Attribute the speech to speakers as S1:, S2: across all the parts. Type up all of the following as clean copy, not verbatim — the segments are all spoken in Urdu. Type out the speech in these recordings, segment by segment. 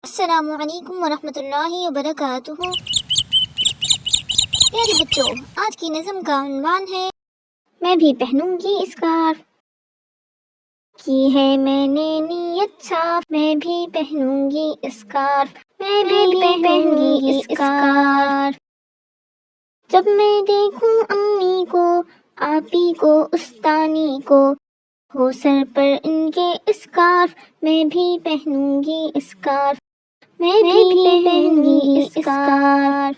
S1: السلام علیکم ورحمۃ اللہ وبرکاتہ۔ پیارے بچوں، آج کی نظم کا عنوان ہے میں بھی پہنوں گی اسکارف۔ کی ہے میں نے نیت صاف، میں بھی پہنوں گی اسکارف، میں بھی پہنوں گی اسکارف۔ جب میں دیکھوں امی کو، آپی کو، استانی کو، ہو سر پر ان کے اسکارف، میں بھی پہنوں گی اسکارف، میں بھی پہنوں گی اسکارف۔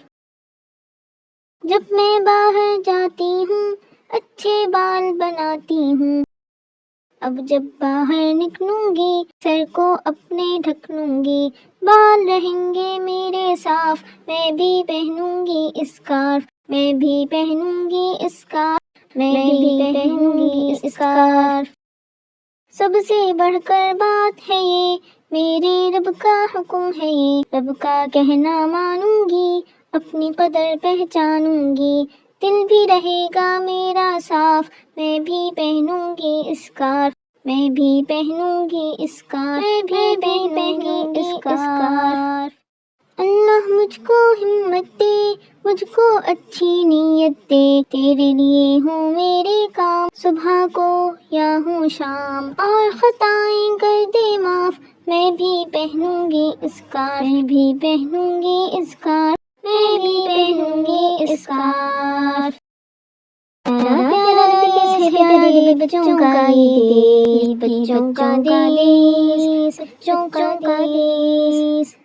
S1: جب میں باہر جاتی ہوں اچھے بال بناتی ہوں، اب جب باہر نکلوں گی سر کو اپنے ڈھک لوں گی، بال رہیں گے میرے صاف، میں بھی پہنوں گی اسکارف، میں بھی پہنوں گی اسکارف، میں بھی پہنوں گی اسکارف۔ سب سے بڑھ کر بات ہے یہ، میرے رب کا حکم ہے یہ، رب کا کہنا مانوں گی، اپنی قدر پہچانوں گی، دل بھی رہے گا میرا صاف، میں بھی پہنوں گی اسکارف، میں بھی پہنوں گی اسکارف، میں بھی پہنوں گی اسکارف۔ اللہ مجھ کو ہمت دے، مجھ کو اچھی نیت دے، تیرے لیے ہوں میرے کام، صبح کو یا ہوں شام، اور خطائیں کر دے معاف، میں بھی پہنوں گی اسکارف، میں بھی پہنوں گی اسکارف، میں بھی پہنوں گی اسکارف۔ پیارا پیارا دیس ہے پیارے بچوں کا یہ دیس، بچوں کا دیس، بچوں کا دیس۔